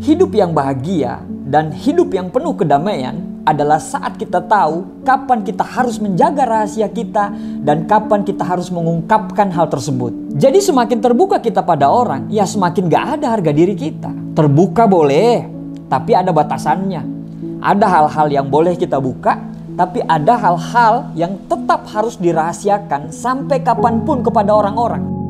Hidup yang bahagia dan hidup yang penuh kedamaian adalah saat kita tahu kapan kita harus menjaga rahasia kita dan kapan kita harus mengungkapkan hal tersebut. Jadi semakin terbuka kita pada orang, ya semakin gak ada harga diri kita. Terbuka boleh, tapi ada batasannya. Ada hal-hal yang boleh kita buka, tapi ada hal-hal yang tetap harus dirahasiakan sampai kapanpun kepada orang-orang.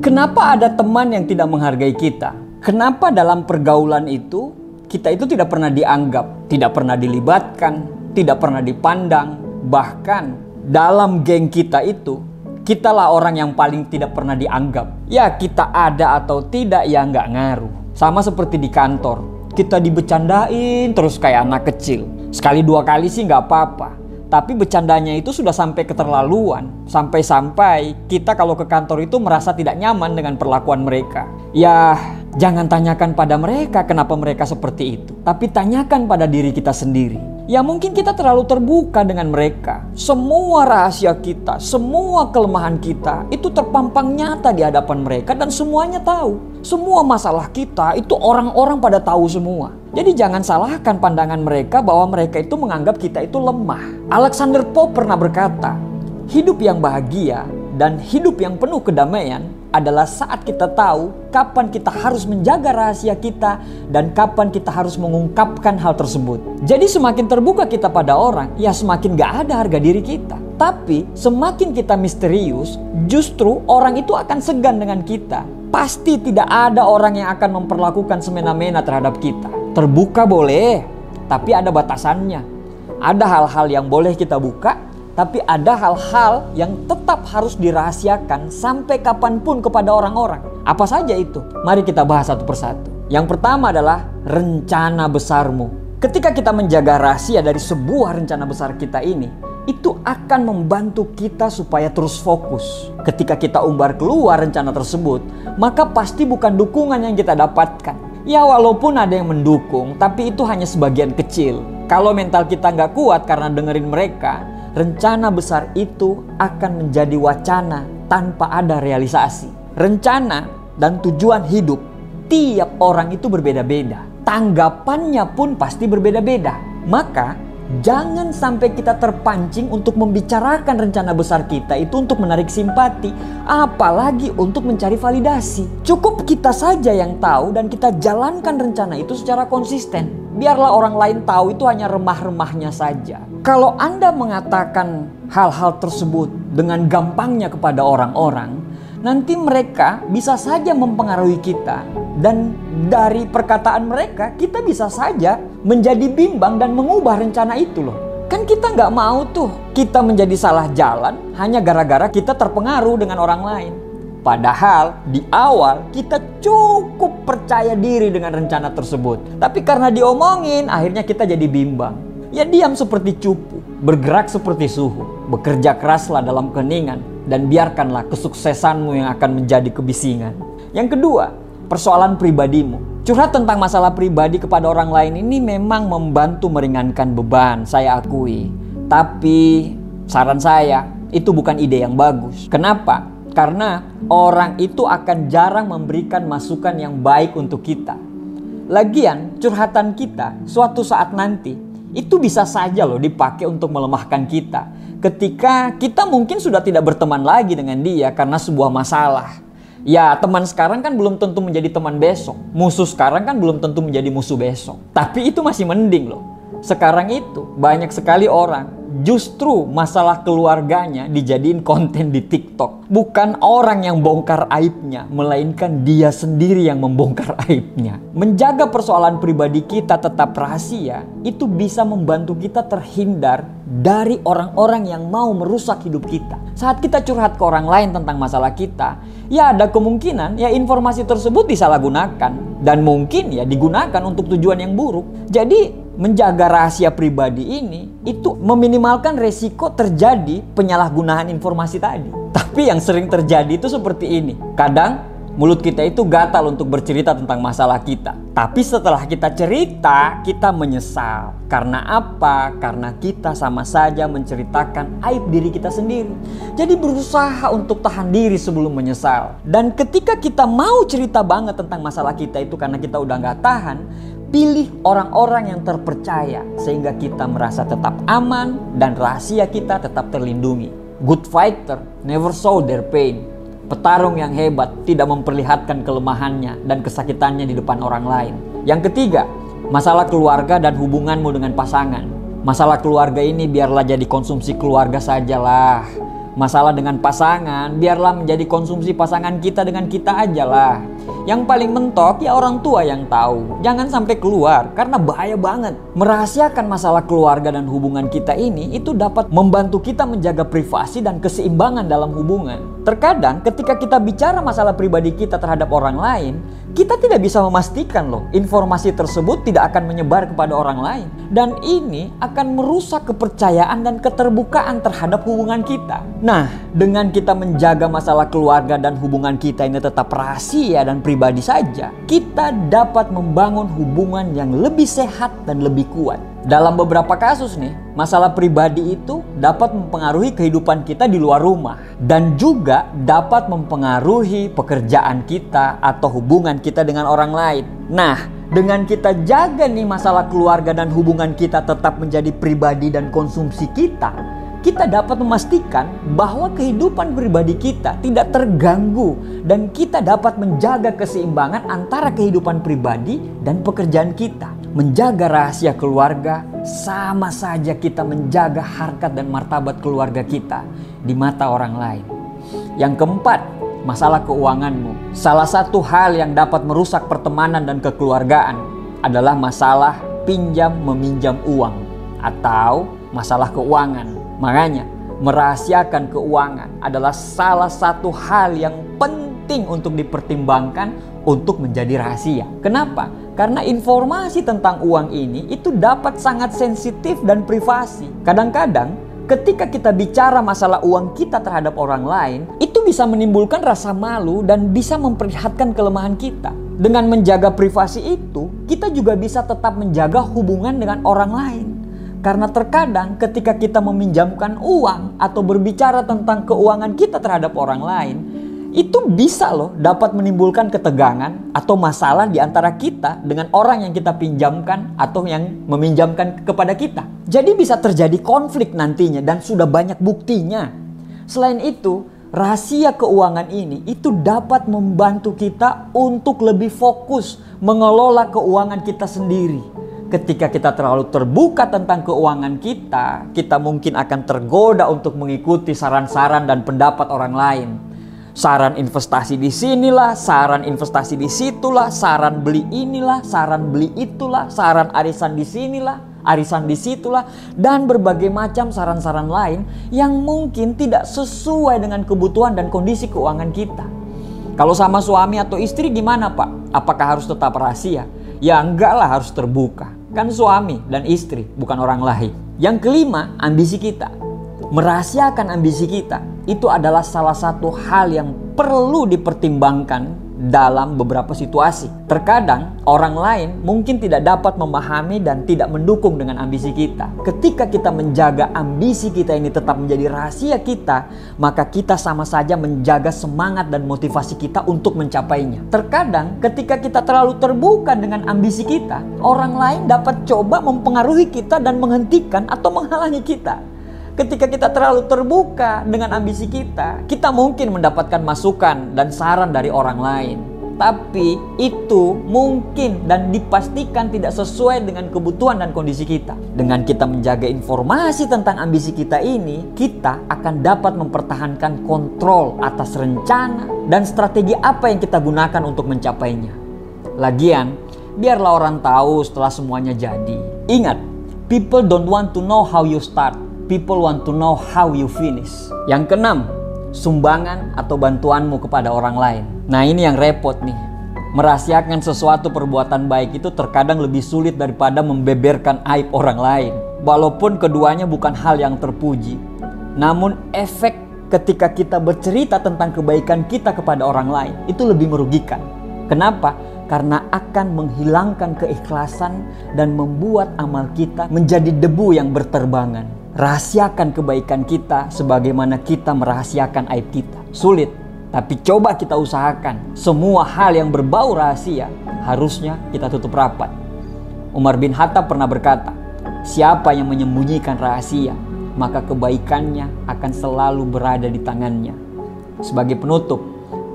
Kenapa ada teman yang tidak menghargai kita? Kenapa dalam pergaulan itu kita itu tidak pernah dianggap, tidak pernah dilibatkan, tidak pernah dipandang. Bahkan dalam geng kita itu, kitalah orang yang paling tidak pernah dianggap. Ya kita ada atau tidak ya nggak ngaruh. Sama seperti di kantor, kita dibecandain terus kayak anak kecil. Sekali dua kali sih nggak apa-apa. Tapi bercandanya itu sudah sampai keterlaluan. Sampai-sampai kita kalau ke kantor itu merasa tidak nyaman dengan perlakuan mereka. Ya jangan tanyakan pada mereka kenapa mereka seperti itu. Tapi tanyakan pada diri kita sendiri. Ya mungkin kita terlalu terbuka dengan mereka. Semua rahasia kita, semua kelemahan kita itu terpampang nyata di hadapan mereka dan semuanya tahu. Semua masalah kita itu orang-orang pada tahu semua. Jadi jangan salahkan pandangan mereka bahwa mereka itu menganggap kita itu lemah. Alexander Pope pernah berkata, hidup yang bahagia dan hidup yang penuh kedamaian adalah saat kita tahu kapan kita harus menjaga rahasia kita dan kapan kita harus mengungkapkan hal tersebut. Jadi semakin terbuka kita pada orang, ya semakin gak ada harga diri kita. Tapi semakin kita misterius, justru orang itu akan segan dengan kita. Pasti tidak ada orang yang akan memperlakukan semena-mena terhadap kita. Terbuka boleh, tapi ada batasannya. Ada hal-hal yang boleh kita buka, tapi ada hal-hal yang tetap harus dirahasiakan sampai kapanpun kepada orang-orang. Apa saja itu? Mari kita bahas satu persatu. Yang pertama adalah rencana besarmu. Ketika kita menjaga rahasia dari sebuah rencana besar kita ini, itu akan membantu kita supaya terus fokus. Ketika kita umbar keluar rencana tersebut, maka pasti bukan dukungan yang kita dapatkan. Ya walaupun ada yang mendukung, tapi itu hanya sebagian kecil. Kalau mental kita nggak kuat karena dengerin mereka, rencana besar itu akan menjadi wacana tanpa ada realisasi. Rencana dan tujuan hidup tiap orang itu berbeda-beda. Tanggapannya pun pasti berbeda-beda. Maka jangan sampai kita terpancing untuk membicarakan rencana besar kita itu untuk menarik simpati, apalagi untuk mencari validasi. Cukup kita saja yang tahu dan kita jalankan rencana itu secara konsisten. Biarlah orang lain tahu itu hanya remah-remahnya saja. Kalau Anda mengatakan hal-hal tersebut dengan gampangnya kepada orang-orang, nanti mereka bisa saja mempengaruhi kita. Dan dari perkataan mereka, kita bisa saja menjadi bimbang dan mengubah rencana itu loh. Kan kita nggak mau tuh kita menjadi salah jalan hanya gara-gara kita terpengaruh dengan orang lain. Padahal di awal kita cukup percaya diri dengan rencana tersebut. Tapi karena diomongin, akhirnya kita jadi bimbang. Ya diam seperti cupu, bergerak seperti suhu. Bekerja keraslah dalam keheningan dan biarkanlah kesuksesanmu yang akan menjadi kebisingan. Yang kedua, persoalan pribadimu. Curhat tentang masalah pribadi kepada orang lain ini memang membantu meringankan beban, saya akui. Tapi saran saya, itu bukan ide yang bagus. Kenapa? Karena orang itu akan jarang memberikan masukan yang baik untuk kita. Lagian curhatan kita suatu saat nanti itu bisa saja loh dipakai untuk melemahkan kita. Ketika kita mungkin sudah tidak berteman lagi dengan dia karena sebuah masalah. Ya teman sekarang kan belum tentu menjadi teman besok. Musuh sekarang kan belum tentu menjadi musuh besok. Tapi itu masih mending loh. Sekarang itu banyak sekali orang justru masalah keluarganya dijadiin konten di TikTok. Bukan orang yang bongkar aibnya, melainkan dia sendiri yang membongkar aibnya. Menjaga persoalan pribadi kita tetap rahasia, itu bisa membantu kita terhindar dari orang-orang yang mau merusak hidup kita. Saat kita curhat ke orang lain tentang masalah kita, ya ada kemungkinan ya informasi tersebut disalahgunakan. Dan mungkin ya digunakan untuk tujuan yang buruk. Jadi menjaga rahasia pribadi ini itu meminimalkan resiko terjadi penyalahgunaan informasi tadi. Tapi yang sering terjadi itu seperti ini. Kadang Mulut kita itu gatal untuk bercerita tentang masalah kita. Tapi setelah kita cerita, kita menyesal. Karena apa? Karena kita sama saja menceritakan aib diri kita sendiri. Jadi berusaha untuk tahan diri sebelum menyesal. Dan ketika kita mau cerita banget tentang masalah kita itu karena kita udah gak tahan, pilih orang-orang yang terpercaya sehingga kita merasa tetap aman dan rahasia kita tetap terlindungi. Good fighter never show their pain. Petarung yang hebat tidak memperlihatkan kelemahannya dan kesakitannya di depan orang lain. Yang ketiga, masalah keluarga dan hubunganmu dengan pasangan. Masalah keluarga ini biarlah jadi konsumsi keluarga sajalah. Masalah dengan pasangan biarlah menjadi konsumsi pasangan kita dengan kita ajalah. Yang paling mentok ya orang tua yang tahu. Jangan sampai keluar karena bahaya banget. Merahasiakan masalah keluarga dan hubungan kita ini itu dapat membantu kita menjaga privasi dan keseimbangan dalam hubungan. Terkadang ketika kita bicara masalah pribadi kita terhadap orang lain, kita tidak bisa memastikan loh informasi tersebut tidak akan menyebar kepada orang lain. Dan ini akan merusak kepercayaan dan keterbukaan terhadap hubungan kita. Nah, dengan kita menjaga masalah keluarga dan hubungan kita ini tetap rahasia dan pribadi saja, kita dapat membangun hubungan yang lebih sehat dan lebih kuat. Dalam beberapa kasus nih, masalah pribadi itu dapat mempengaruhi kehidupan kita di luar rumah. Dan juga dapat mempengaruhi pekerjaan kita atau hubungan kita dengan orang lain. Nah, dengan kita jaga nih masalah keluarga dan hubungan kita tetap menjadi pribadi dan konsumsi kita dapat memastikan bahwa kehidupan pribadi kita tidak terganggu dan kita dapat menjaga keseimbangan antara kehidupan pribadi dan pekerjaan kita. Menjaga rahasia keluarga sama saja kita menjaga harkat dan martabat keluarga kita di mata orang lain. Yang keempat, masalah keuanganmu. Salah satu hal yang dapat merusak pertemanan dan kekeluargaan adalah masalah pinjam meminjam uang atau masalah keuangan. Makanya, merahasiakan keuangan adalah salah satu hal yang penting untuk dipertimbangkan untuk menjadi rahasia. Kenapa? Karena informasi tentang uang ini itu dapat sangat sensitif dan privasi. Kadang-kadang ketika kita bicara masalah uang kita terhadap orang lain, itu bisa menimbulkan rasa malu dan bisa memperlihatkan kelemahan kita. Dengan menjaga privasi itu, kita juga bisa tetap menjaga hubungan dengan orang lain. Karena terkadang ketika kita meminjamkan uang atau berbicara tentang keuangan kita terhadap orang lain, itu bisa loh dapat menimbulkan ketegangan atau masalah di antara kita dengan orang yang kita pinjamkan atau yang meminjamkan kepada kita. Jadi bisa terjadi konflik nantinya dan sudah banyak buktinya. Selain itu, rahasia keuangan ini itu dapat membantu kita untuk lebih fokus mengelola keuangan kita sendiri. Ketika kita terlalu terbuka tentang keuangan kita mungkin akan tergoda untuk mengikuti saran-saran dan pendapat orang lain. Saran investasi di sinilah, saran investasi di situlah, saran beli inilah, saran beli itulah, saran arisan di sinilah, arisan di situlah, dan berbagai macam saran-saran lain yang mungkin tidak sesuai dengan kebutuhan dan kondisi keuangan kita. Kalau sama suami atau istri gimana Pak? Apakah harus tetap rahasia? Ya enggak lah, harus terbuka. Kan suami dan istri, bukan orang lain. Yang kelima, ambisi kita. Merahasiakan ambisi kita itu adalah salah satu hal yang perlu dipertimbangkan dalam beberapa situasi. Terkadang orang lain mungkin tidak dapat memahami dan tidak mendukung dengan ambisi kita. Ketika kita menjaga ambisi kita ini tetap menjadi rahasia kita, maka kita sama saja menjaga semangat dan motivasi kita untuk mencapainya. Terkadang ketika kita terlalu terbuka dengan ambisi kita, orang lain dapat coba mempengaruhi kita dan menghentikan atau menghalangi kita. Ketika kita terlalu terbuka dengan ambisi kita mungkin mendapatkan masukan dan saran dari orang lain. Tapi itu mungkin dan dipastikan tidak sesuai dengan kebutuhan dan kondisi kita. Dengan kita menjaga informasi tentang ambisi kita ini, kita akan dapat mempertahankan kontrol atas rencana dan strategi apa yang kita gunakan untuk mencapainya. Lagian, biarlah orang tahu setelah semuanya jadi. Ingat, people don't want to know how you start. People want to know how you finish. Yang keenam, sumbangan atau bantuanmu kepada orang lain. Nah ini yang repot nih. Merahasiakan sesuatu perbuatan baik itu terkadang lebih sulit daripada membeberkan aib orang lain. Walaupun keduanya bukan hal yang terpuji. Namun efek ketika kita bercerita tentang kebaikan kita kepada orang lain, itu lebih merugikan. Kenapa? Karena akan menghilangkan keikhlasan dan membuat amal kita menjadi debu yang berterbangan. Rahasiakan kebaikan kita sebagaimana kita merahasiakan aib kita. Sulit, tapi coba kita usahakan. Semua hal yang berbau rahasia harusnya kita tutup rapat. Umar bin Khattab pernah berkata, siapa yang menyembunyikan rahasia, maka kebaikannya akan selalu berada di tangannya. Sebagai penutup,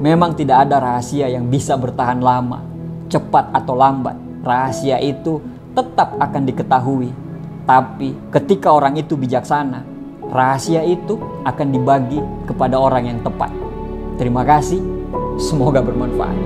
memang tidak ada rahasia yang bisa bertahan lama. Cepat atau lambat, rahasia itu tetap akan diketahui. Tapi ketika orang itu bijaksana, rahasia itu akan dibagi kepada orang yang tepat. Terima kasih, semoga bermanfaat.